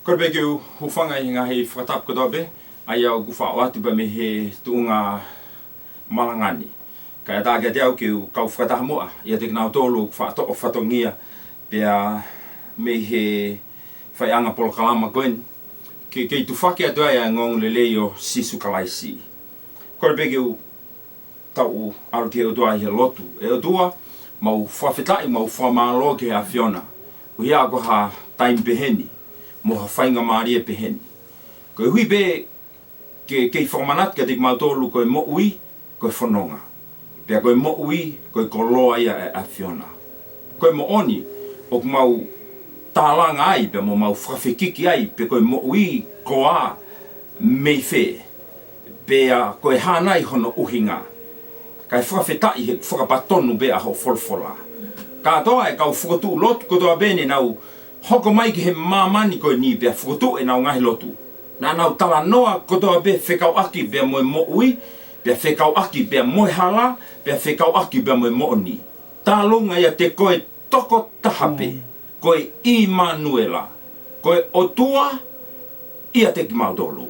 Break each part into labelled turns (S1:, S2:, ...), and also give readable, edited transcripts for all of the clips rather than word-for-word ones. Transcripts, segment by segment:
S1: Ko be ke hufanga i ngā hei whakatap ko be ai au ku wha atu ba me he tuunga malangani. Ka tā kia te au ke kau whakataha moa ia te kinau tōlu ku wha o whatongia pia me he whaianga polo kalama koen ke tu whake atu ai a ngong lelei o sisu kalaisi. Ko be ke tau aru ke o tua i he lotu. E o tua mau whawhetai mau whamalo ke a Fiona. Uia ko ha time peheni. Mo ha whainga maari e peheni. Ko hui be kei whamanat ka te mautolu koe mo ui koe whanonga. Pea koe mo ui koe koloa ia e a Fiona. Koe mo oni o mau tālanga ai pe mo mau whawhekiki ai pe koe mo ui koa mei whe. Pea koe hānai hono uhinga. Kai whawhetai he whakapatonu be a ho wholwhola. Ka toa e kau whakatu lotu kotoa bene nau hoko mai ki he mamani koe ni pia whukutu e nau ngahi lotu. Nā nau tala noa kotoa be whekau aki pia moe mo ui, pia whekau aki pia moe hala, pia whekau aki pia moe mo ni. Tā lunga ia te koe toko tahape, koe Imanuela, koe otua ia te ki mautolu.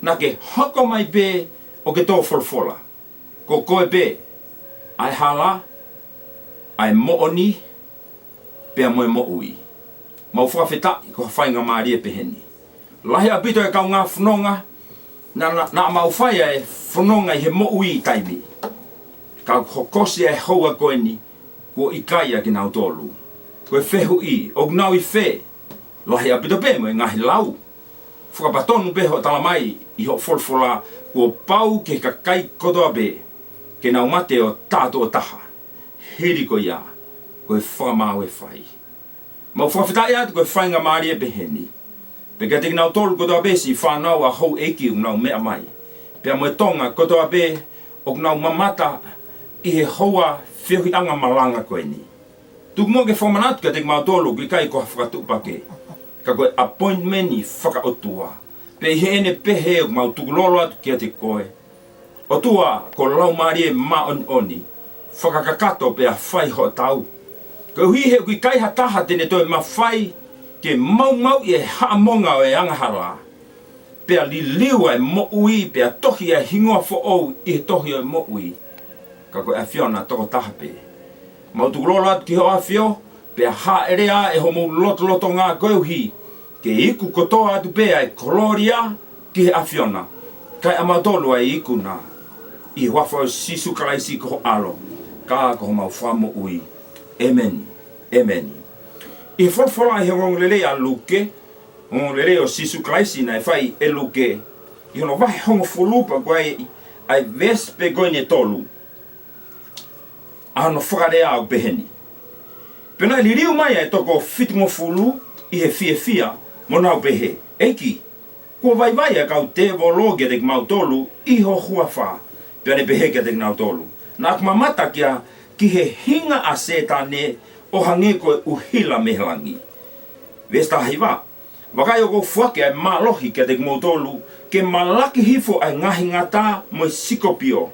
S1: Nā ke hoko mai be o ke tō wholwhola, ko koe be ai hala, ai mo ni, pia moe mo ui. Mau whawhetai ko whainga maari e peheni. Lahi apito e kau ngā whanonga, na mau whaia e whanonga i he mo ui i taimi. Kau hokosi e houa koe ni, ko i kaia ki nau tōlu. Koe whehu i, o gnau i whe. Lahi apito pe mo e ngahi lau. Whakapatonu pe ho talamai i ho wholwhola, ko pau ke kakai kotoa be, ke nau mate o tātou taha. Hiri ko ia, koe whamau e whai. Mau whawhetai atu koe whainga maari e peheni. Peka te kinau tolu kotoa be si whanau a hou eki u nau mea mai. Pea moe tonga kotoa be o nau mamata i he hoa whiuhi anga malanga koe ni. Tuk mo ke whamanatu ka te kinau tolu ki kai koha whakatupake. Ka koe appointment i whakaotua. Pe he ene pehe o mau tukulolo atu kia te koe. O tua ko lau maari e ma oni. Whakakakato pe a whai ho tau. Ka hui he kui kai hataha tene toi mawhai ke mau i e haamonga o e angahara. Pea li liwa e mo ui, pea tohi e hingoa fo ou i he tohi o e mo ui. Ka koe a Fiona toko tahape. Mau tukulolo atu ki ho a Fio, pea ha erea e homo loto ngā koe uhi. Ke iku kotoa atu pea e koloria ki he a Fiona. Kai amatolu e iku na. I wafo sisu kalaisi ko alo. Ka ko mau whamo ui. Amen. Amen. I wholwhola he ngong lele a luke, ngong lele o sisu klaisi na e whai e luke. I hono wahi hongo whulupa koe ai vespe goine tolu. A hono whakarea au beheni. Pena li riu mai e toko fitungo fulu i he fia mo nau behe. Eiki, kua vai e kau te vologe dek mau tolu i ho hua wha. Pena behe ke dek nau tolu. Na kumamata kia ki he hinga a setane o hange koe uhila mehelangi. Vesta hiwa, wakai o ko fuake ai malohi ke te kumotolu, ke malaki hifo ai ngahi ngata moe sikopio,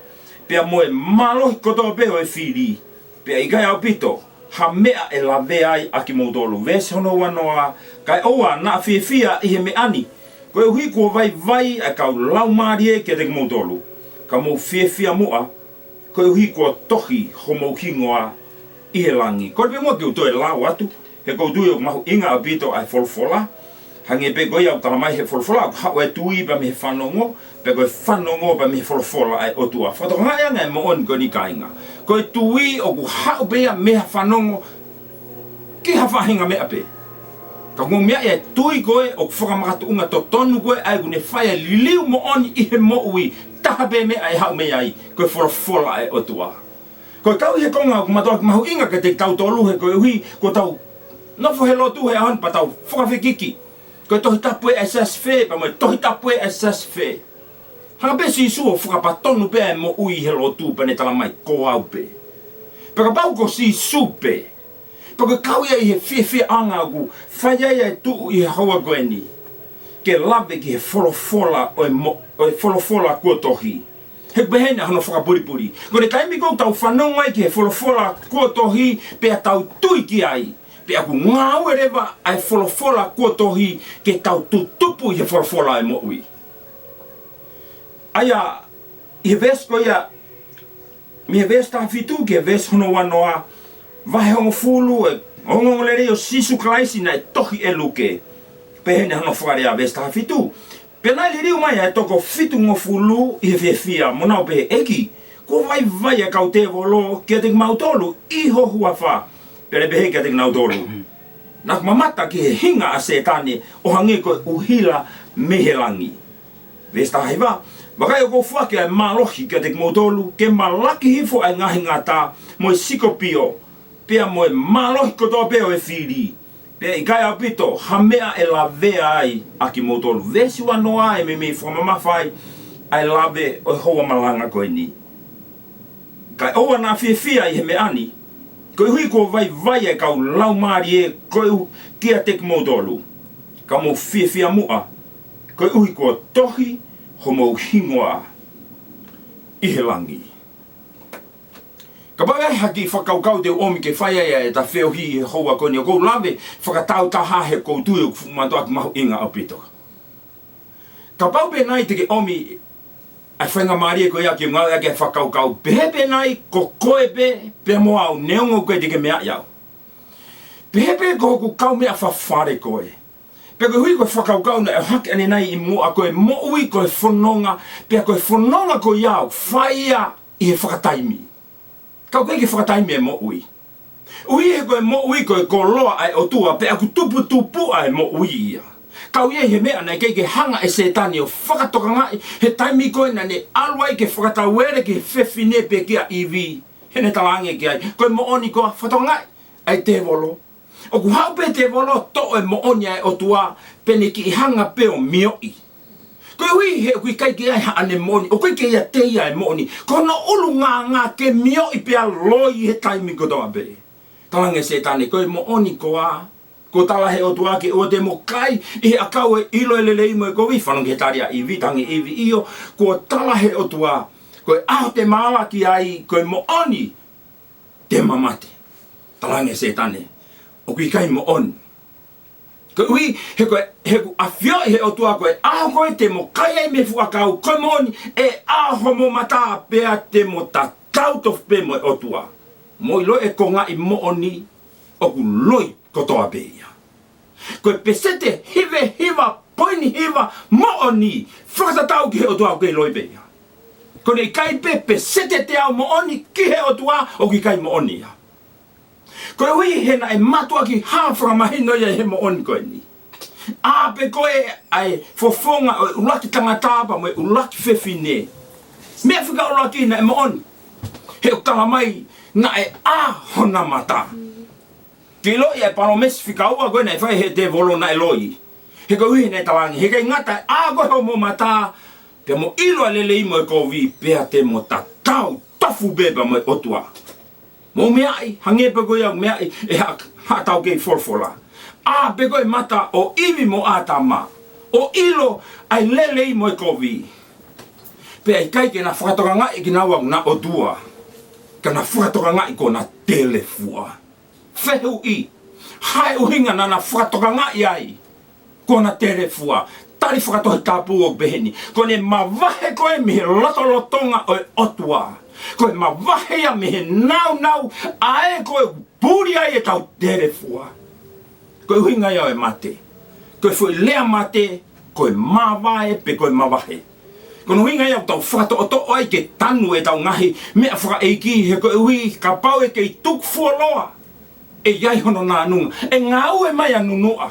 S1: pea moe malohi kotoa peo e whiri, pea i kai au pito, ha mea e la ai a ki motolu. Vese hono wanoa, kai oa na whiwhia i he me ani, koe hui kua vai a kau laumarie ke te kumotolu, ka mo whiwhia mua, koe hui kua tohi homo kingoa i he langi. Koe pe mua ki utoe lau atu, he kou tui o mahu inga a pito ai wholwhola, hange pe koe au talamai he wholwhola, hau e tui pa me he whanongo, pe koe whanongo pa me he wholwhola ai otua. Whato ngai anga e mo oni koe ni kainga. Koe tui o ku hau pea mea whanongo, ki ha whahinga mea pe. Ka ngu mea e tui koe o whakamakatu unga to tonu koe ai kune whaia liliu mo oni i he mo ui, taha pe mea ai hau mea ai, koe wholwhola ai otua. Koe kau he konga o kumatoa ki mahu inga ke te tau tolu he koe hui, ko tau nofo he lotu he ahon pa tau whakawhikiki. Koe tohi tapu e asas whe, pa moe tohi tapu e asas whe. Hanga pe si suo whakapatonu pe e mo ui he lotu pa ne talamai ko au pe. Paka pau ko si su pe. Paka kau ia i he whiwhi anga ku, whaia ia e tuu i he haua koe ni. Ke lawe ki he wholofola o e wholofola kua tohi. He behene hano whakapuripuri. Ko ne taimi kou tau whanongai ki he wholofola kua tohi, pea tau tui ki ai. pe aku ngau e rewa ai folofola kua tohi ke tau tutupu i he folofola e mo ui. Aia, i ves ko ia, mi ves ta fitu ke ves hono wanoa, vahe hongo fulu e hongo le reo sisu klaisi na e tohi e luke. Pe hene hano whakare a ves ta fitu. Pe nai le riu mai e toko fitu ngo fulu i he whiawhia, monau pe eki. Ko vai e kau te volo kia te mautolu i hohua wha. Pere pehe kia te nautolu. Nak mamata ki he hinga a setane o hange koe uhila mehelangi. Ves ta hiva. Wakai o ko whake ai malohi kia te mautolu ke malaki hifo ai ngahi ngata moe sikopio. Pea moe malohi kotoa peo e whiri. Pea i kai apito hamea e la vea ai a ki mautolu. Vesi wanoa e me whamamawhai ai lave o hoa malanga koe ni. Kai oa nā whiawhia i he me ani, koe hui ko vai e kau laumari e koe kia te mautolu. Ka mo whiawhia mua, koe hui ko tohi ho mo hingoa i he langi. Ka pai haki whakaukau te omi ke whaiaia e ta whiawhi he hoa koni o kou lawe whakatau taha he koutu e kufumanto aki mahu inga o pito. Ka pau pe nai te ke omi ai whainga maria koe aki ngau ake whakaukau pehepe nai ko koe pe mo au neongo koe te ke mea iau. Pehepe ko ku kau mea whawhare koe. Pe koe hui koe whakaukau na e hake ane nai i mua koe mo ui koe whanonga pe koe whanonga koe iau whaia i he whakataimi. Kau koe ke whakataimi e mo ui. Ui he koe mo ui koe ko loa ai o tua pe aku tupu ai mo ui ia. Kau ie he mea nei ke hanga e setani o whakatoka ngai he taimi koe na ne alwai ke whakatawere ke whewhine pe kia iwi. Hene talange ki ai. Koe mo oni koa whatoka ngai ai te volo. O ku hau pe te volo to e mo oni ai o tua pene ki hanga pe o mioi. Koe hui he kui kai ki ai haane moni. O koe ke ia te ia e moni. Kono ulu ngā ke mioi pe a loi he taimi kotoa pe. Talange setani koe mo oni koa. Ko tala he o tuake o te mo kai i he akau e ilo e lelei mo e kowi whanong he taria i vitangi i vi io ko tala he o tua koe aho te maalaki ai koe mo oni te mamate talange setane o kui kai mo oni koe ui he ku awhio he o tua koe aho koe te mo kai ai me fuakau koe mo oni e aho mo mata pea te mo ta tautof pe mo e o tua mo ilo e konga i mo oni o ku loi kotoa peia. Koe pesete hiva, poini hiva, mooni, whakatatau ki he o tua o kei loi peia. Koe nei kai pe pesete te au mooni ki he o tua o ki kai mooni ia. Koe hui hena e matua ki hawhaka mahino ia he mooni koe ni. A pe koe ai fofonga o ulaki tangatapa mo e ulaki whewhine. Mea whika ulaki na e mooni. He o kalamai na e a hona mata. Ki loi e palomesi whikaua koe nei whai he te volo na e loi. He koe hui nei tawangi. He kei ngata e a koe ho mo mata. Pea mo ilo a lele imo e kovi. Pea te mo ta tau tofu beba mo e otua. Mo meai. Hangepe koe au meai. E hatau kei folfola. A pe koe mata o iwi mo atama. O ilo ai lele imo e kovi. Pea i kai ke na whakatoka ngai ki na wang na otua. Ka na whakatoka ngai ko na telefua. Whehu i, hai uhinga na na whakatoka ngai ai, ko na telefua, tari whakatohi tāpū o beheni, ko ne mawahe koe mihe lotolotonga o e otua, ko ne mawahe ia mihe nau, ae koe pūri ai e tau telefua, ko uhinga ia e mate, ko e fui lea mate, ko e mawae pe ko e mawahe. Kono uhinga ia tau whakatoto ai ke tanu e tau ngahi, mea whakaeiki he ko e ui ka pau e kei tuk fualoa. E iai hono nā nunga, e ngau e mai anunua.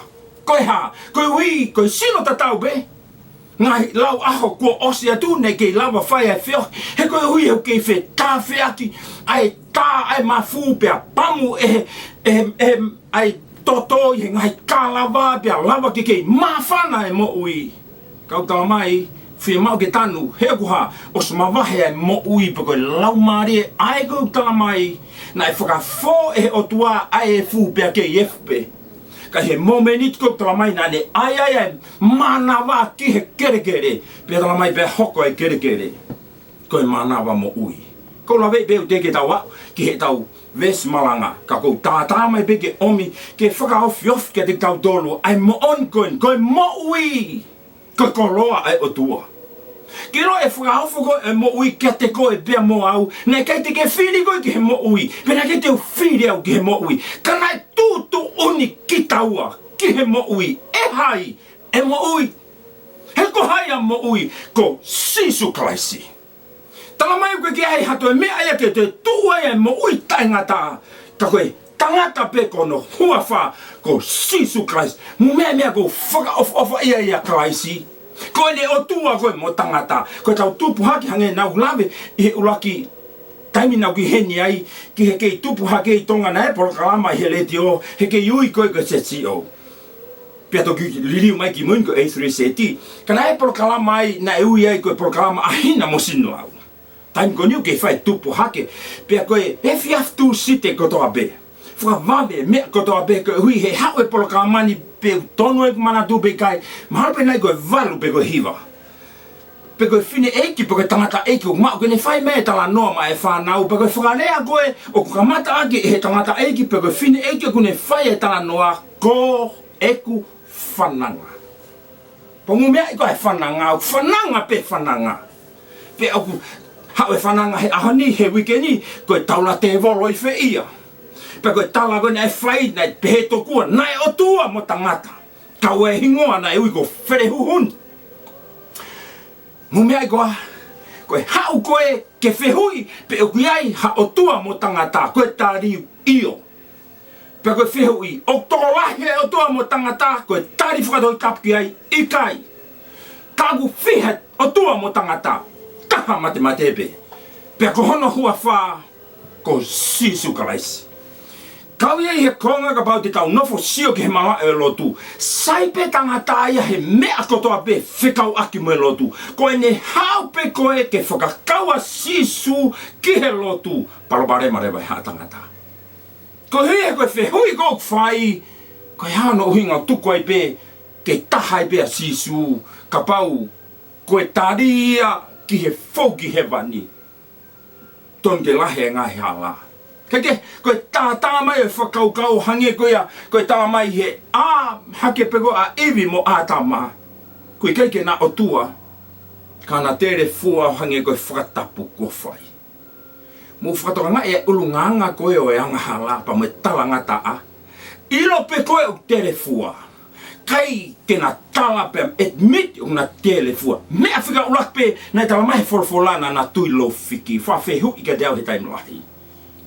S1: Koe ha, koe hui, koe sino tatau be. Ngai lau aho kua osi atu nei kei lawa whai ai whio. He koe hui au kei whe tā whiaki, ai tā ai mafu pia pamu ai toto i he ngai kā lawa pia lawa ki kei mawhana e mo ui. Kau tala mai, whia mau ke tanu, he kuha, o se mawahe ai mo ui pa koe lau maari ai kau tala mai. Na e whakafo e o tua ai e fu pia ke iefpe. Ka he momenit ko tala mai na ne ai manawa ki he kerekere. Pia tala mai pia hoko e kerekere. Koe manawa mo ui. Ko la ve be te ke tau ki he tau ves malanga ka ko tata mai be ke omi ke whaka of ke te tau tolu ai mo on koe mo ui ko loa ai o tua. Ki ro e whakaofo ko e mo ui ke te ko e bea mo au nei kei te ke whiri koe ki he mo ui pena ke te u whiri au ki he mo ui ka nai tūtu uni ki taua ki he mo ui e hai e mo ui he ko hai a mo ui ko Sisu Kraisi. Tala mai koe ki ai hato e mea ia ke te tua e mo ui taingata ka koe tangata pe kono hua wha ko Sisu Kraisi mu mea ko whakaofa ia Kraisi. Ko ne o tua koe mo tangata ko tau tupu haki hange nau lave i he uraki taimi nau ki heni ai ki he kei tupu haki i tonga na e porokalama i he leti o he kei ui koe ko setsi o pia toki liliu mai ki mun ko A370 kana e porokalama ai na e ui ai koe porokalama ahina mo sinu au taimi ko niu kei whai tupu hake pia koe e fiaftu site kotoa be whakavave mea kotoa be koe hui he hau e porokalama ni pe tono e mana tu be kai mahape nai koe valu pe koe hiva pe koe fine eiki pe koe tangata eiki o mao koe ne whai mea tala noa ma e whanau pe koe whakalea koe o kukamata ake he tangata eiki pe koe fine eiki o kune whai e tala noa ko eku whananga pongu mea i koe whananga o whananga pe whananga pe oku hau e whananga he ahani he wikeni koe taula te volo i whe ia pe koe tala koe nei whai nei pehe tokua nei o tua mo tangata kau e hingoa nei ui ko where huhun mu mea i koe hau koe ke whehui pe o kuiai ha o tua mo tangata koe tari io pe koe whehui o toko lahe o tua mo tangata koe tari whakatoi kapki ai i kai kagu whihet o tua mo tangata kaha mate pe pe ko hono hua wha ko Sisu Kraisi. Kau ia he konga ka pau te tau nofo sio ki he mala e lotu. Sai pe tangata ia he mea kotoa pe whekau aki mo e lotu. Ko e ne hau pe koe ke whakakaua Sisu ki he lotu. Palopare marewa e ha tangata. Ko hui he koe whehui kou whai. Ko e hano uhinga tuku ai pe ke tahai pe a Sisu. Ka pau koe tari ia ki he whauki he wani. Ton ke lahe ngahi hala. Keke, koe tā mai e whakaukau hange koe tā mai he hake pego a iwi mo ātama. Koe keike na o tua, kana tere fua hange koe whakatapu kua whai. Mo whakatoranga e ulunganga koe o e angahala pa me talangata a. Ilo pe koe o tere fua. Kai ke na tala pe admit o na tere fua. Mea whika ulak pe na tala mai folfolana na tui lo fiki. Whawhehu i ka deo he taimlahi.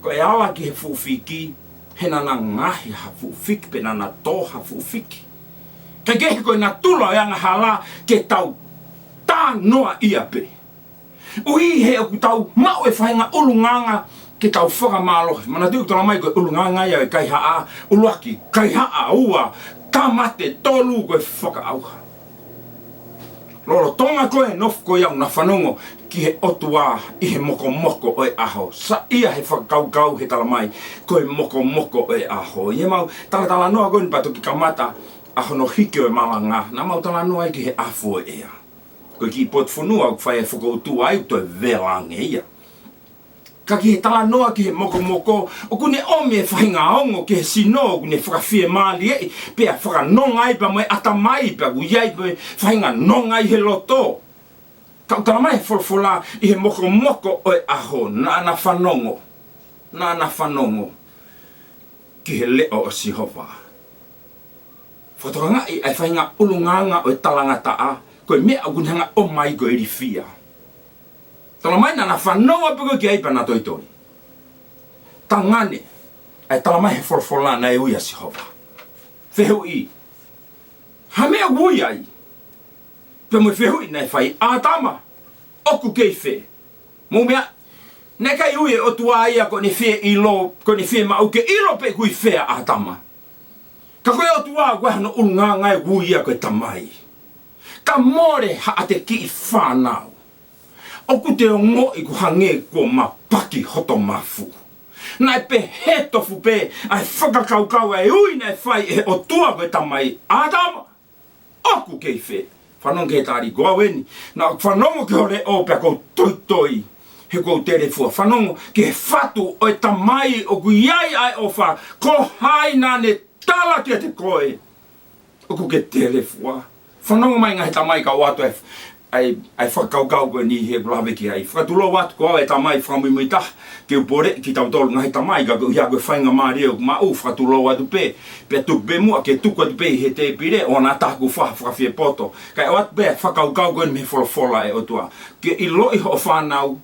S1: Ko e ala ki he fuufiki, he nana ngahi ha fuufiki, pe nana tō ha fuufiki. Ka kehe koe na tula e anga hala ke tau tā noa ia pe. Ui he oku tau mau e whainga ulunganga ke tau whakamalohi. Mana tiu tala mai koe ulunganga ia e kai haa, uluaki, kai haa ua, tā mate tolu koe whakaauha. Lolo tonga koe nofu koe au na whanongo ki he otua i he moko o e aho. Sa ia he whakaukau he tala mai koe moko o e aho. Ie mau tala noa koe ni pato ki kamata ahono hiki o e malanga. Na mau tala noa ki he afo e ea. Koe ki pot whanua au whae whakautua ai to e velange ia. Ka ki he tala noa ki he moko o kune ome e whahinga ongo ki he sino o kune whakawhie maali e pia whakanonga i pa moe atamai pa uiai pa whahinga nonga i he loto. Kau tala mai folfola i he moko o e aho na ana whanongo ki he leo o Sihova. Whatoranga i ai whahinga ulunganga o e talangata a koe mea o kunhanga o mai ko e rifia. Tala mai nana whanonga piko ki aipa na toitoi. Tangane, ai tala mai he folfola na e uia Sihova. Whehu i. Ha mea ui ai. Pe mo whehu i nei whai ātama. Oku kei whe. Mo mea, ne kai ui e o tua ia ko ne whe i lo, ko ne whe ma uke i lo pe kui whea ātama. Ka koe o tua koe hano ulunga ngai ui ia koe tamai. Ka more ha ate ki i whanau. Oku te o ngo i ku hange ko ma paki hoto mafu. Nai pe he tofu pe ai whakakaukau e ui nei whai e o tua koe tamai ātama. Oku kei whe. Whanong ke tāri goaweni. Nā whanongo ke hore o pia kou toitoi. he ko tere fua whanongo ke fatu o tamai o ku iai ai o wha ko hai nā ne tala kia te koe o ku ke tere fua whanongo mai ngahi tamai ka watu ai whakaukau koe ni he lawe ki ai whakatulo watu ko au e tamai whamui taha ke upore ki tau tolu ngahi tamai ka ia koe whainga maari o ma u whakatulo watu pe tuk be mua ke tuku atu pe he te pire o nā taku whakawhie poto kai watu pe whakaukau koe me wholofola e o tua ke i loi ho whanau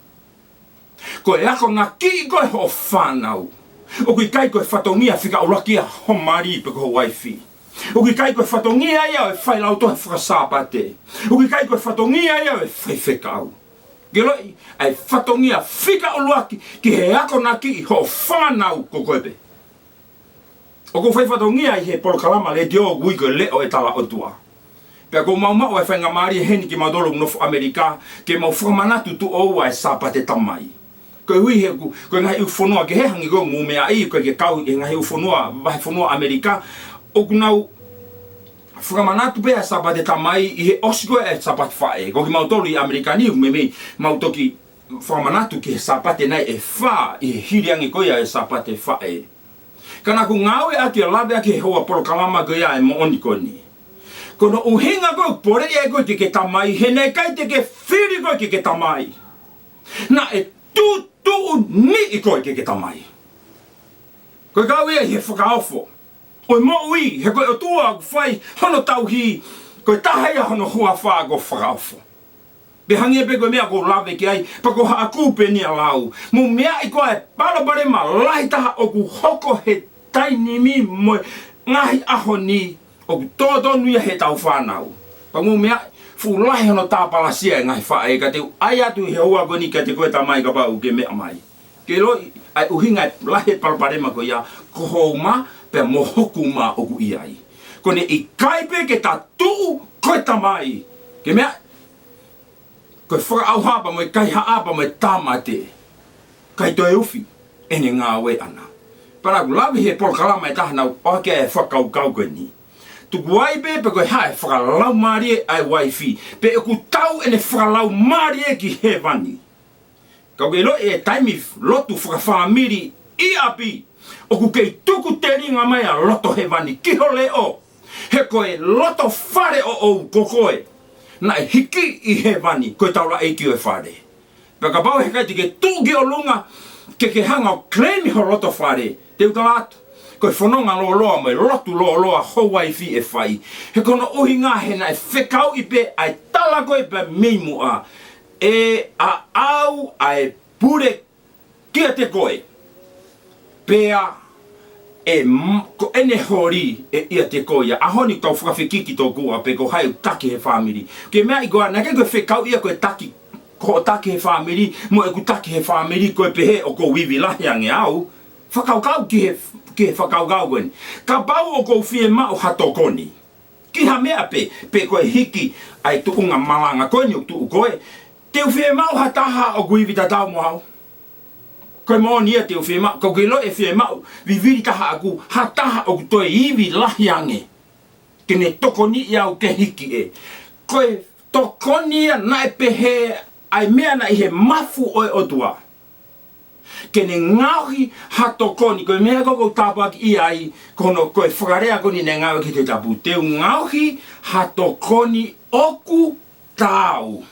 S1: ko e ako ngā ki koe ho whanau o kui kai koe whatongia whika urakia ho mari pe ko waifi o kui kai koe whatongia ia o e whailau tohe whakasāpate o kui kai koe whatongia ia o e whaiwhekau ke loi ai whatongia whika uluaki ki he ako ngā ki ho whanau ko koe pe o ko whaiwhatongia i he polokalama le dio gui koe leo e tala o tua pea ko mau e whainga maari heni ki maudolo mnofu Amerika ke mau whamanatu tu oua e sāpate tamai ko hui he ko ngai ufonua ke he hangi go mu me ai ko ke kau e ngai ufonua vai fonua Amerika o kunau whamanatu pe a sabate tamai i he osiko e sapat whae ko ki mautolu i Amerikani me mautoki whamanatu ke sapate nai e wha i he hiriangi koia e sapate whae kana ku ngau e ake lawe ake hoa polokalama koia e mooni koni kono uhinga ko pore e ko ke tamai he nei kai te ke whiri ko ke tamai na e tu ni i koe ke tamai. Koe kau ia he whakaofo. Oi mo ui, he koe o tua ku whai, hono tauhi, koe tahaya hono hua wha ko whakaofo. Be hangi e pe koe mea ko lawe ki ai, pa ko haaku pe ni alau. Mo mea i koe parabare ma lahi taha o ku hoko he tainimi mo ngahi aho ni, o ku tōtonu ia he tau whanau. Pa mo mea, fulahi hono tāpala sia e ngai whae ka te ai atu he hoa koni ka te koe tamai ka pau ke mea mai. Ke loi ai uhinga lahe palparema ko ia ko houma pe mohoku ma oku iai. Kone i kaipe ke ta tuu koe tamai. Ke mea koe whaka au hapa mo e kai haapa mo e tamate. Kai toi ufi ene ngā we ana. Para ku lawe he polkalama e tahana o ke e whakau kau koni. Tuku ai pe koe hae whakalau maari e ai waifi. Pe e ku tau ene whakalau maari e ki he vani. Kau ke lo e taimi lotu whakawhamiri i api. O ku kei tuku te ringa mai a loto he vani. Kiho le o. He koe loto whare o ou ko koe. Na e hiki i he vani. Koe taula e ki o e whare. Pe ka pau he kai te ke tūki o lunga. Ke hanga o klemi ho loto whare. Te utalatu. Koe whanonga loa mai lotu loa howai fi e whai. He kono uhi ngā he na e whekau i pe ai tala koe pe meimu a. E a au ai pure kia te koe. Pea e ko ene hori e ia te koe. A honi tau whakawhikiki tō kua pe ko hai taki he whamiri. Ke mea i goa nake koe whekau ia koe taki. Ko taki he whamiri mo e ku taki he whamiri koe pe he o ko wiwi lahi ange au. Whakaukau ki he whakaukau koe. Ka pau o kou whie mau hato koni. Ki ha mea pe koe hiki ai tuunga malanga koe ni o tuu koe. Te whie mau hataha o kuiwi tatau mo hau. Koe mo nia te whie mau. Kau kilo e whie mau. Viviri taha aku hataha o kutoe iwi lahi ange. Kene tokoni iau ke hiki e. Koe tokoni na e pehe ai mea na i he mafu o e otua. Kene ngauhi hato koni, koe mea koko tāpaki i ai, kono koe whakarea koni ne ngau ki te tapu. Teu ngauhi hato koni oku tāu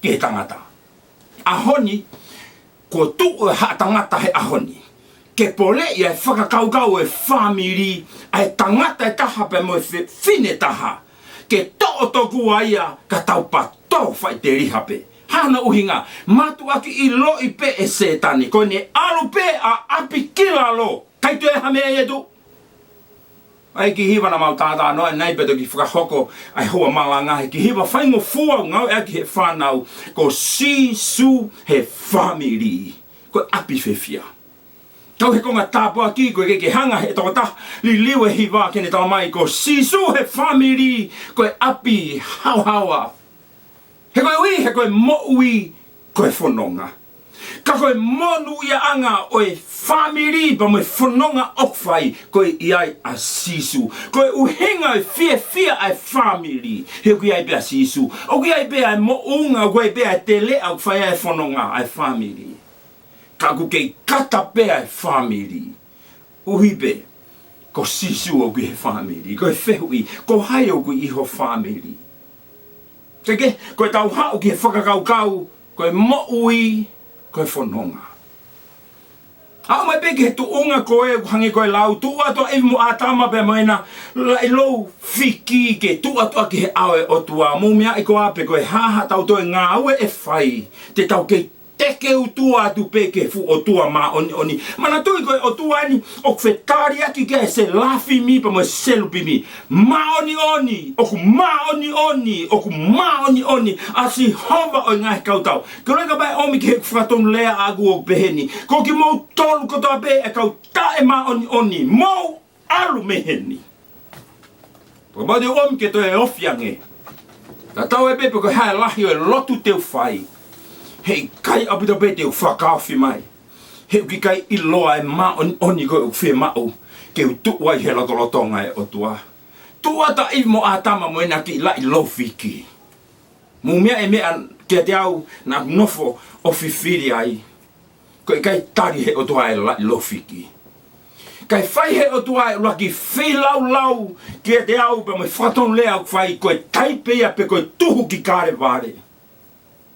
S1: ke tangata. Ahoni, ko tuu e ha tangata he ahoni. Ke pole i ai whakakaukau e whamiri, ai tangata e taha pe mo e whine taha. Ke to'o toku aia ka taupa tō whai te rihape. Hana uhinga, matu aki i lo i pe e setani. Koe ne alu pe a api kila lo. Kai tu e hamea e tu. Ai ki hiwa na mau tātā noa nei peto ki whakahoko ai hoa malanga. Ki hiwa whaingo fua ngau e aki he whanau. Ko sisu he family. Koe api whewhia. Tau he konga tāpua ki koe ke hanga he toko ta li liwe hiwa kene tau mai. Ko sisu he family. Koe api hauhaua. He koe ui, he koe mo ui, koe whanonga. Ka koe monu ia anga o e whamiri pa mo e whanonga okwhai koe iai a sisu. Koe uhenga e whia ai whamiri, he koe iai pe a sisu. O koe iai pe a mo unga, koe iai pe a te le au whai ai whanonga ai whamiri. ka ku ke kata pea e family. Uhibe, ko sisu o ku he family, ko e fehui, ko hai o ku iho family. Teke, ko e tau hao ki he whakakaukau, ko e mo'ui, ko e whanonga. Au mai peke he tuunga ko e hangi ko e lau, tua toa e mo atama pe moena, lai lou fiki ke tua toa ki he awe o tua, mo mea i ko ape ko e haha tau toi ngā aue e whai, te tau kei teke u tua atu peke fu o tua ma oni oni. Mana tui koe o tua ni o kwhetari aki ke se lafi mi pa mo selupi mi. Ma oni oni, oku ma oni oni, oku ma oni oni, asi hova o ngai kautau. Ko reka bai omi ke whaton lea agu o beheni. Ko ki mou tolu kotoa be e kau tae ma oni oni, mou alu meheni. Ko madi omi ke to e ofiange. Ta tau e pepe ko hae lahi o e lotu teu whai. Hei kai apita pete u whakawhi mai. Heu ki kai iloa e ma oni koe u whi mao. Ke u tuwai he lotolotonga e o tua. Tua ta i mo atama mo ena ki lai lofiki. Mu mea e mea ke te au na nofo o whiwhiri ai. Koe kai tari he o tua e lai lofiki. Kai whai he o tua e laki whi lau lau ke te au pa mo whaton lea u whai koe taipea pe koe tuhu ki kare vare.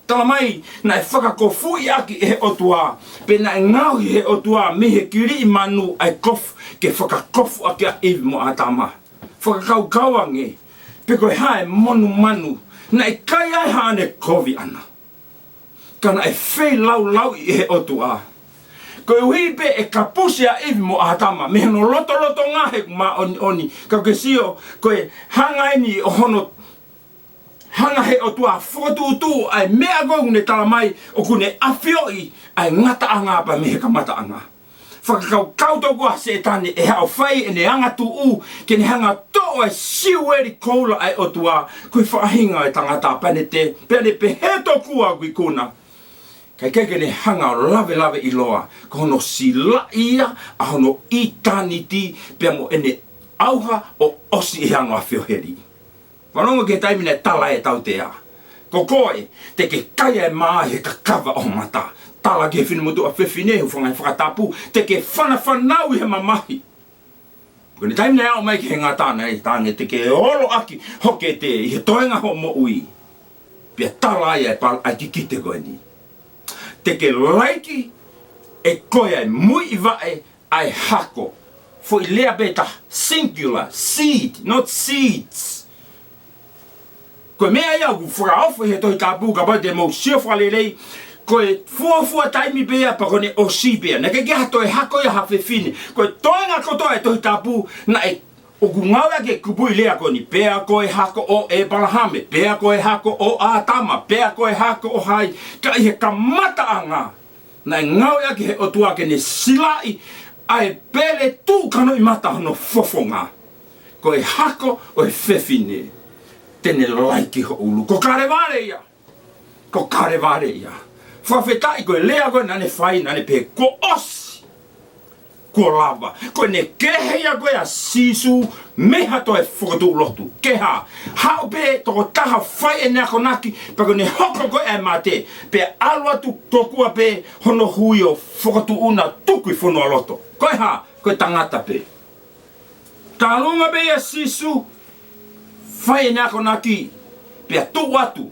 S1: Tala mai, na e whakakofui aki e he otua, pe na e ngau he otua, me he kiri i manu ai kofu, ke whakakofu aki a iwi mo atama. Whakakaukauange, pe koe hae monu manu, na e kai ai hane kovi ana. Kana e whei lau i he otua. Koe uhi pe e kapusi a iwi mo atama, me hano loto ngahe ma oni, kau ke sio, koe hangaini o hono hanga he o tua whakatutu ai mea gongu ne tala mai o kune awhioi ai ngata anga pa me he kamata anga. Whakakau kautokua se tani e hao whai e ne anga tu u ke ne hanga to e siweri koula ai o tua kui whaahinga e tangata panete pene pe he tokua kui kuna. Kai keke ne hanga o lave i loa ko hono sila ia a hono i taniti pe mo ene auha o osi e hanga awhioheri. Whanonga ke taimina e tala e tau te a. Ko koe, te ke kaia e maa he kakawa o mata. Tala ke whinimutu a whiwhine hu whangai whakatapu, te ke whanau i he mamahi. Ko ne taimina e au mai ke he ngā tāna e tānge, te ke olo aki hoke te i he toenga ho mo ui. Pia tala ia e pal ai ki kite koe ni. Te ke laiki e koe ai mui vae ai hako. Fo i lea beta singular, seed, not seeds. Koe mea ia ku whakaofu he toi tāpū ka pai te mou sio whalelei koe fuafua taimi bea pa kone o si bea. Neke kia toi hako ia hawhi whine. Koe toenga kotoa e toi tāpū na e o ku ngaua ke kupui lea koni. Pea koe hako o e balahame. Pea koe hako o atama. Pea koe hako o hai. Ka i he kamata anga. Na e ngaua ke he o tua ke ne silai ai pele tū kano i mata hono fofonga. Koe hako o e whewhine. Tene laiki ho ulu. Ko kare ware ia. Ko kare ware ia. Whawhetai koe lea koe nane whai nane pe ko osi. Ko lava. Koe ne kehe ia koe a sisu meha toi whakatu lotu. Keha. Hau pe toko taha whai e nako naki pa koe ne hoko koe e mate. Pe alua tu tokua pe hono hui o whakatu una tukui whanua loto. Koe ha. Koe tangata pe. Talunga pe a sisu whai e nako naki, pia tu atu,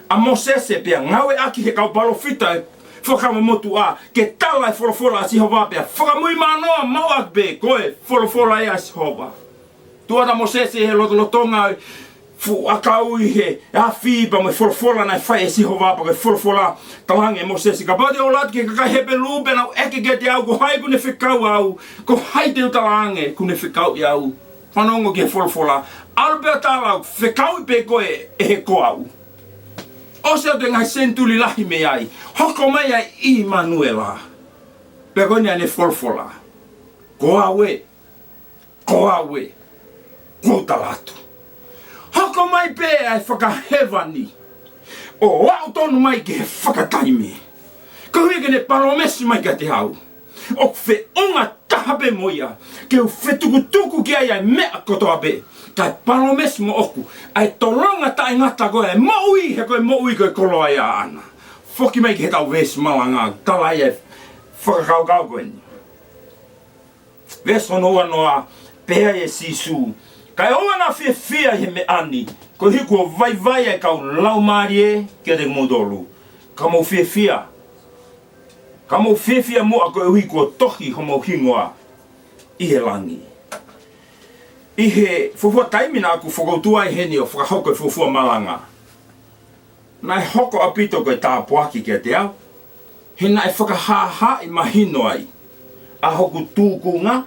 S1: a Mosese pia ngawe aki he kau palo fita e whakama motu a, ke tala e wholofola a Sihova pia, whakamui manoa mauak be, koe, wholofola e a Sihova. Tuata Mosese he lotolotonga fu akau i he, a whiba me wholofola na whai e Sihova pa, koe wholofola talange e Mosese. Ka pati o lati ke kakai hepe lupe na eke ke te au, ko hai kune whikau au, ko hai te utalange kune whikau i au. Whanongo ke wholofola, Alberta lau, whekau pe koe e he koau. O se o te ngai sentuli lahi me ai, hoko mai ai i Manuela. Pe koe ni ane wholofola. Koawe, koawe, kotalatu. Hoko mai pe ai whakahewani. O wau tonu mai ke he whakataime. Ko hui ke ne palomesi mai ka te hau. O whe onga tahape moia, ke u whetukutuku ki ai ai mea kotoa pe. Kai palomes mo oku, ai tolonga ta ngata koe, maui he koe maui koe koloa ia ana. Foki mai ki he tau vesi malanga, tala ia whakakau koe ni. Veso noa noa pēa e sisu. Kai oa na fia he me ani. Ko hiko vai e kau lau maari e kia te modolu. Ka mau fia. Ka mau fia mo a koe hiko tohi ho mau hingoa i he langi. I he fufua taimina aku whakautua i heni o whakahoko e fufua malanga. Nai hoko apito koe tā puaki kia te au. He nai whakahaha i mahino ai. A hoku tūkunga,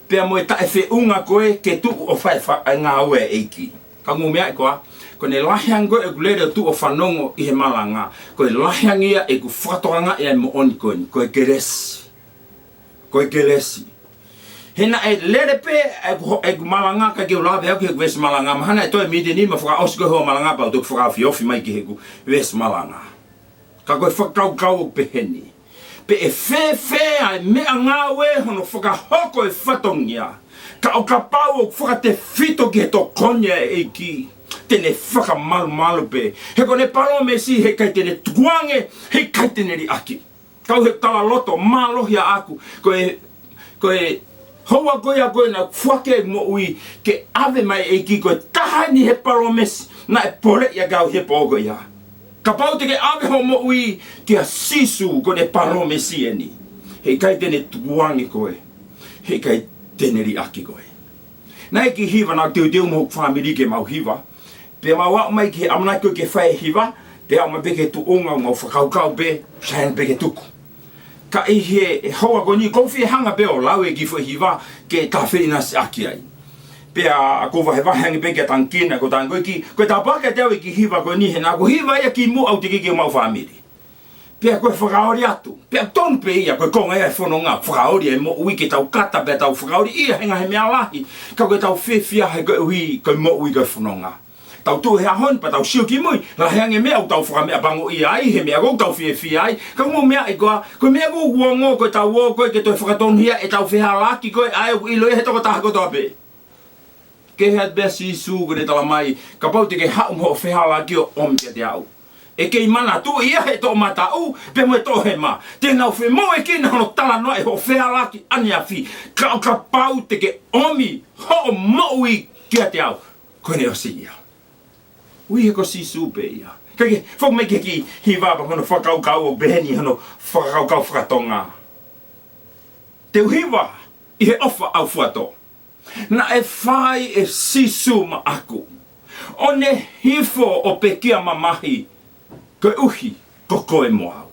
S1: pia moe tae whiunga koe ke tuku o whai ngā ue eiki. Ka ngumea e koa, ko ne lahiango e kulere tu o whanongo i he malanga, ko e lahiangia e ku whakatoanga e mo oni koe ni, ko e geresi. Ko e geresi. Hena e lere pe e ku malanga ka ke ulawe hau ki heku vesi malanga, mahana e toi midi ni ma whaka osiko hoa malanga pau tuku whakawhi ofi mai ki heku vesi malanga. Ka koe whakau o peheni. Pe e whewhea e mea ngā we hono whakahoko e whatongia. Ka o ka pau o whakate whito ki he to konya e ki. Tene whakamalu pe. He kone palo me si he kai tene tuange, he kai tene ri aki. Kau he tala loto, mālohia aku. Koe hoa koe a koe na whake mo ui ke ave mai e ki koe tahani he palo mesi. Na e pole ia kau he pogo ia. Ka pau te ke ave ho mo ui kia sisu ko ne paro me sieni. Hei kai tene tuangi koe. Hei kai tene ri aki koe. Nai ki hiva na teu mo whamiri ke mau hiva. Pe mau au mai ki amnai koe ke whae hiva. Pe au mai peke tu onga mau whakaukau pe. Sahen peke tuku. Ka i he hoa ko ni kouwhi hanga pe o lau e ki whae hiva ke ta whina si aki ai. Pea ko va heva hangi peke tankina ko tango ki ko ta paka te ki hiva ko ni hena ko hiva ia ki mu au te ki mau family. Pea ko whakaori atu. Pea ton pe ia ko konga ia whanonga whakaori e mo ui ke tau kata pe tau whakaori ia henga he mea lahi. Ka ko tau whiwhia he ko ui ko mo ui ko whanonga. Tau tu he ahon pa tau siu ki mui. La hangi mea au tau whakamea bango ia ai he mea ko tau whiwhia ai. Ka mo mea i koa ko mea ko uongo ko tau o ko ke toi whakatonhia e tau whiha laki ko ai i loe he toko taha ko toa pe. Ke hea besi su ko ne tala mai, ka pau te ke hau mo whehala ki o om te au. E ke imana tu ia he to mata u, pe mo e to he ma. Te nau whe mo e kina hono tala noa e ho whehala ki ani a whi. Ka pau te ke omi ho mo ui kia te au. Ko ne o si ia. Ui he ko si su pe ia. Ka ke, whau me ke ki hiwapa hono whakaukau o beheni hono whakaukau whakatonga. Te uhiwa i he ofa au fuato. Na e whai e sisu ma aku. O ne hifo o pekia mamahi. Koe uhi, ko koe moau.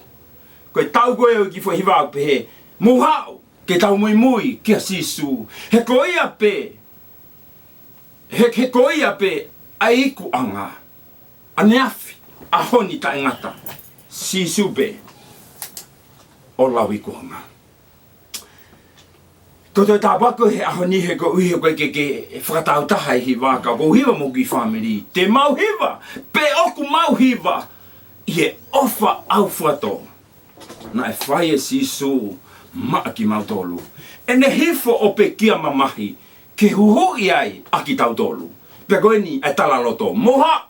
S1: Koe tau koe o ki whahiwau pe he. Mohau, ke tau mui kia sisu. He koia pe. He koia pe a iku anga. A neafi, a honi ta ingata. Sisu pe. O lau iku anga. Ko toi tā wako he aho ni he ko uhi koe ke whakatau taha i hiwa ka ko hiwa mo ki whamiri. Te mau hiwa, pe oku mau hiwa, i he ofa au whato. Na e whai e sisu maa ki mau tolu. E ne hifo o pe kia mamahi, ke huho i ai a ki tau tolu. Pe koe ni e tala loto, moha,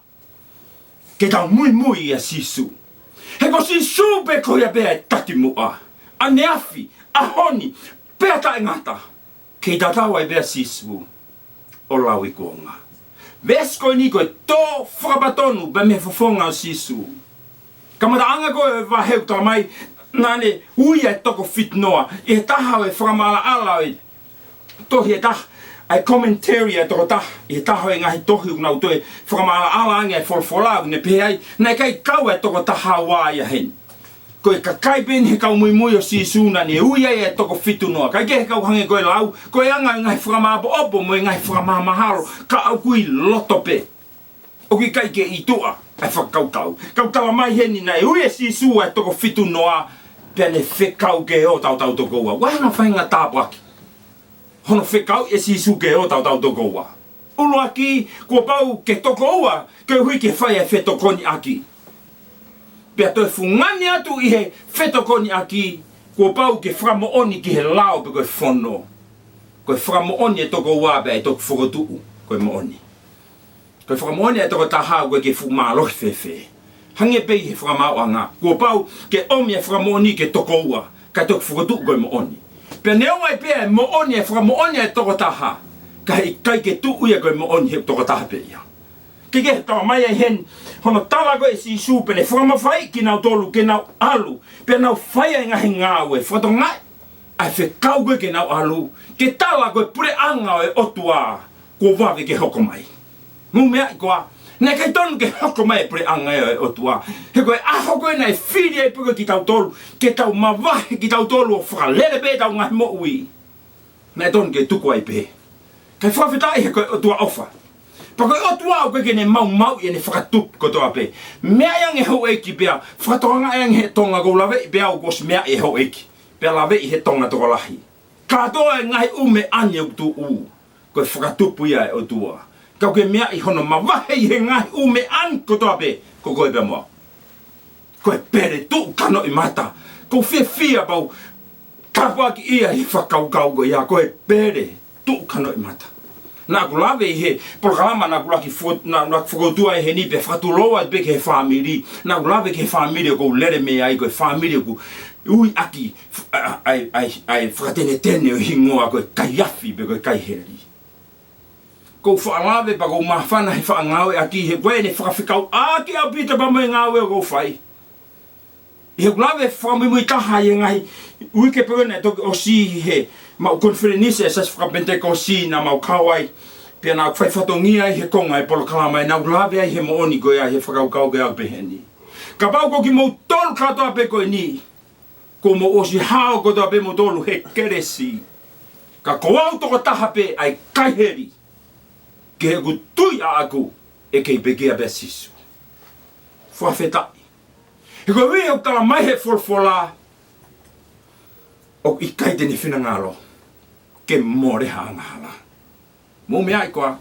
S1: ke tau mui i a sisu. He ko sisu pe koe a pea e taki mua. A neafi, a honi, pea ta ngata, kei tatawa e bea sisu o lau i kuonga. Vesko ni koe tō whakapatonu ba me whafonga o sisu. Kamata anga koe wa heu ta mai, nane uia e toko fitnoa, i he taha e whakamala ala e tohi e taha, ai commentary e toko taha, i he taha e ngahi tohi unau toe, whakamala ala anga e wholwholau ne pehai, nei kai kau e toko taha wā ia hen. Koe ka kaipen he kau mui o sisuna ni uia e toko fitu noa. Kai ke he kau hange koe lau, koe anga ngai whakamaapo opo mo ngai whakamamaharo, ka au kui loto pe. O ki kai ke i tua, ai whakaukau. Kau tawa mai heni nei, uia sisua e toko fitu noa, pia ne whekau ke o tau toko ua. Wahanga whainga tāpaki. Hono whekau e sisu ke o tau toko ua. Ulu aki, kua pau ke toko ua, ke hui ke whai e whetokoni aki. Pea toi fungani atu i he whetokoni aki, kua pau ke whakamooni ki he lao pe koe whono. Koe whakamooni e toko wabe e toko whakotuu, koe mooni. Koe whakamooni e toko tahau koe ke whukumalohi whewhe. Hange pei he whakamau anga. Kua pau ke omi e whakamooni ke toko ua, Kai tok fukutu koe mo oni. Pe neonga pe mo oni e fra mo oni e toko taha. Kai ke tu uia koe mo oni he toko taha pe ia. Ke tau mai e hen hono tala koe si su pe ne fra ma fai ki nau tolu ke nau alu. Pe nau fai e ngahi ngāwe. Fra to ngai. Ai fe kau koe ke nau alu. Ke tala koe pure anga e otua. Ko wawe ke hoko mai. Mu mea i koa. Nē kai tonu ke hoko mai pure anga e otua. He koe aho koe nei whiri e puka ki tau tolu. Ke tau mawahe ki tau tolu o whakalele pe tau ngahi mo ui. Nē tonu ke tuku ai pe. Kai whawhetai he koe otua ofa. Pa koe otua au koe ke ne mau i ne whakatup kotoa pe. Mea yang e hau eiki pea. Whakatoanga yang he tonga kou lawe i pea au kos mea e hau eiki. Pea lawe i he tonga toko lahi. Katoa e ngahi ume ane au tu u. Koe whakatupu ia e otua. Kau ke mea i hono mawahe i he ngahi ume an kotoa pe. Ko koe pe moa. Koe pere tu kano i mata. Ko fia pau. Kapua ki ia i whakaukau ko ia. Koe pere tu kano i mata. Nā ku lawe i he programa nā ku laki whakotua i he ni pe whatuloa i pe ke he whamiri. Nā ku lawe ke he whamiri o kou lere mea ai koe whamiri o ku ui aki ai whakatene tene o hingoa koe kai afi pe koe kai heri. Ko whaalawe pa kou mawhana he whaangawe aki he koe ne whakawhikau aki au pita pa mai ngawe o kou whai. I he kulawe whamimui taha i ngahi ui ke pēne toki o si he mau konferenise e sas whakapenteka o si na mau kawai pia nā whai whatongia i he konga e polo kalama e nā kulawe ai he mooni koe ai he whakaukau koe au peheni. Ka pau ko ki mau tolu katoa pe koe ni ko mo osi hao kotoa pe mo tolu he keresi. Ka kouau toko taha pe ai kaiheri. Ke he ku tui a aku e kei pekea pe sisu. Whawhetai. He koe wii au tala mai he folfola o i kaite ni whina ngalo. Ke more hanga. Mo mea i koa.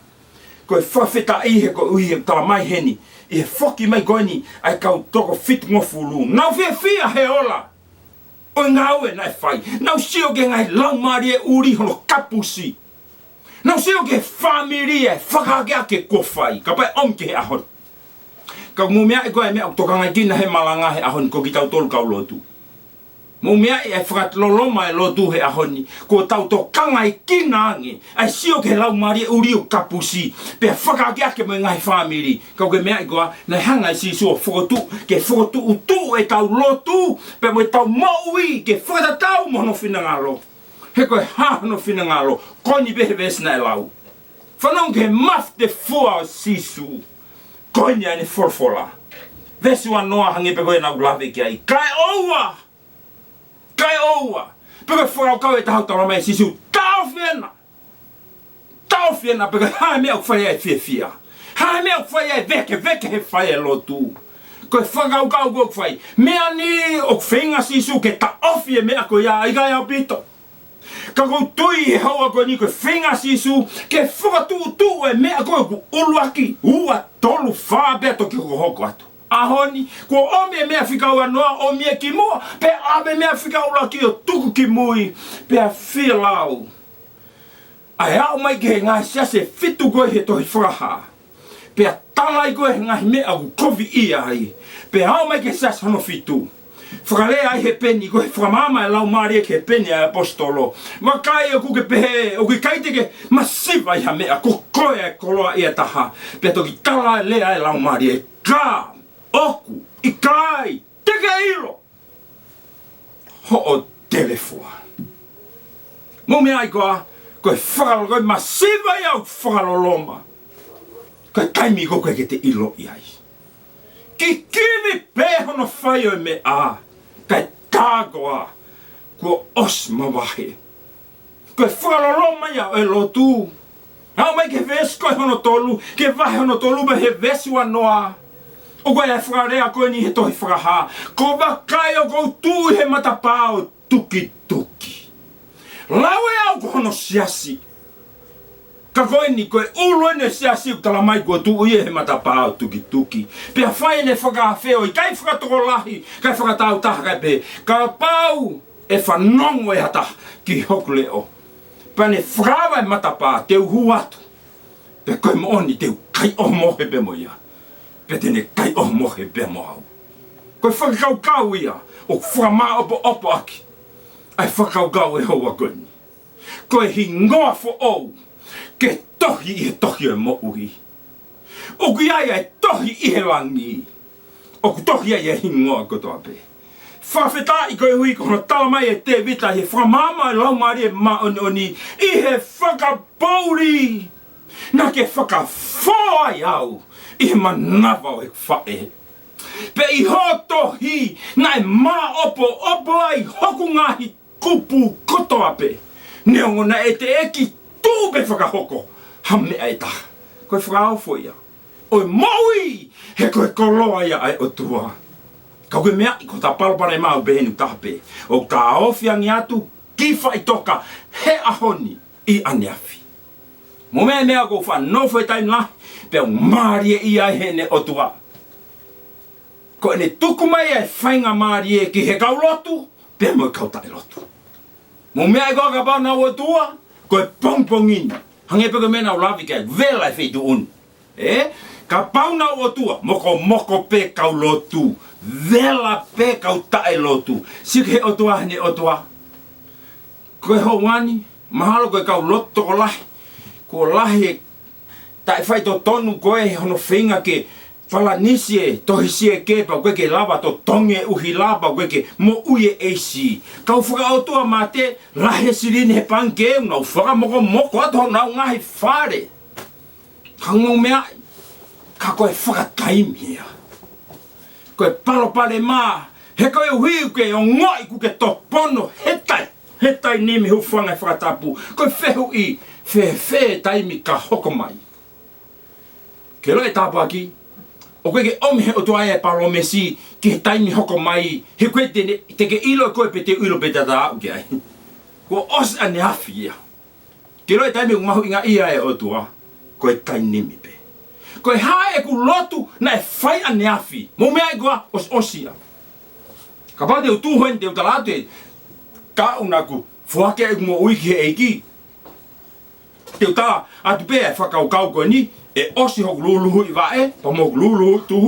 S1: Koe whawhetai he koe ui au tala mai heni. I he whoki mai koe ni ai kau toko fit ngofu lu. Nau fia he ola. O ngāwe nai whai. Nau sio ke ngai laumari e uri hono kapusi. Nau seo ke whamiri e whakakea ke kowhai. Ka pai om ke he ahon. Ka mu mea e koe mea o tokangai kina he malanga he ahon ko ki tau tolu kau lotu. Mu mea e whakatloloma e lotu he ahoni. Ko tau tokangai kina ange. Ai seo ke lau mari e uri o kapusi. Pea whakakea ke me ngai whamiri. Ka koe mea e koe nei hanga si sua whakotu. Ke whakotu utu e tau lotu. Pea mo e tau maui ke whakatatau mono whina ngalo. He koe hāno whina ngalo, koni behe vesna e lau. Whanau ke maf te fua o sisu, koni ane forfola. Vesu anoa hangi pe koe nau lawe ki ai. Kai oua! Kai oua! Pe koe whakau kau e tahau tala mai sisu, tau whina! Tau whina pe koe hae mea uwhai ai fia. Hae mea uwhai ai veke he whai e lotu. Koe whakau kau kua uwhai. Mea ni o whenga sisu ke ta ofi e mea koe ia ikai au pito. Ka kou tui he haua koe ni koe whenga sisu ke whakatu tu e mea koe ku uluaki ua tolu whāpea toki ko hoko atu. Ahoni, ko ome mea whikau anoa o mea ki mua, pe ame mea whikau laki o tuku ki mui, pe a whilau. Ai au mai ke he ngai siase fitu koe he tohi whakaha. Pe a talai koe he ngai mea ku kovi ia ai, pe au mai ke siase hano fitu. Whakalea ai he peni, ko he whakamama e lau maria ke he peni a apostolo. Wakai o kuke pehe, o ki kaite ke masiva iha mea, ko koe e koloa ia taha. Pea toki tala e lea e lau maria e kā, oku, i kai, teke ilo. Ho o telefua. Mo mea i koa, ko he whakalo, ko he masiva ia o whakaloloma. Ko he taimi ko koe ke te ilo iai. Ki kiwi pēhono whai o me a, kai tāgoa, kua os mawahe. Koe whakaloloma ia e lotu. Hau mai ke vesu koe hono tolu, ke wahe hono tolu me he vesu anoa. O koe e whakarea koe ni he tohi whakaha. Ko wakai o kou tū he matapao tuki tuki. Lau e au ko hono siasi. Ka koe ni koe ulu ene siasi utala mai kua tu uie he matapao tuki tuki. Pea whai ne whakawheo i kai whakatoko lahi, kai whakatau taha kai pe. Ka pau e whanongo e hata ki hoku leo. Pea ne whakawa e matapaa teu huatu. Pea koe mooni teu kai o mohe pe mo ia. Pea tene kai o mohe pe mo au. Koe whakakau kau ia o whakama opo opo aki. ai whakaukau e hoa koni. Koe hi ngoa fo ou, ke tohi i he tohi e mo uhi. Oku ai e tohi i he wangi. Oku tohi ai e hi ngoa kotoa pe. Whawheta i koe hui kono tala mai e te vita he whamama e laumari e maoni i he whakapauri. Nā ke whakawhai au i he manawa o e whae. Pe i hotohi na e mā opo ai hoku ngahi kupu kotoa pe. Neongo na e te eki tū pe whakahoko. Hame ai ta. Koe whakaofo ia. Oi maui he koe koloa ia ai o tua. Kau koe mea i ko ta palopara e mau behenu tape. O ta ofiangi atu kifa i toka he ahoni i aneafi. Mo mea ko whanofo e taim la. Pe o marie i ai hene o tua. Ko ene tuku mai e whainga marie ki he kaulotu. Pe mo kau tai lotu. Mo mea i koka pāna o tua. Ko e pongpongini. Hange peke mena o lavi kai vela e wheitu un. Ka pauna o tua. Moko pe kaulotu. Vela pe kau tae lotu. Sike o tua hene o tua. Koe ho wani. Mahalo koe kau loto ko lahi. Ko lahi tae whai to tonu koe hono whinga ke whalanisie tohisie kepa koe ke lava to tonge uhi lava koe ke mo uie eisi. Kau whaka o tua mā te lahe sirini he panke nau whaka moko ato nau ngahi whare. Kau mea ka koe whakataimia. Koe palopale mā he koe uhiu ke o ngoi kuke topono hetai nimi hu whanga whakatapu. Koe whehu i whe taimi ka hoko mai. Ke loe tāpua ki, o koe ke omihe o tua e palomesi ki he taimi hoko mai, he koe te ke ilo koe pe te uilo pe te tāu ki ai. Ko os ane hafi ia. Ke loe taimi mahu inga ia e o tua, koe tainimi pe. Koe hae ku lotu na e whai ane hafi, mo mea i koa os osia. Ka pate o tūhoen te o talatu e, ka unaku, fuake e kumo uiki he eiki. Te uta atu pe e whakaukau koe ni, e osi hoku luluhu i wae, pa moku luluhu tuhu.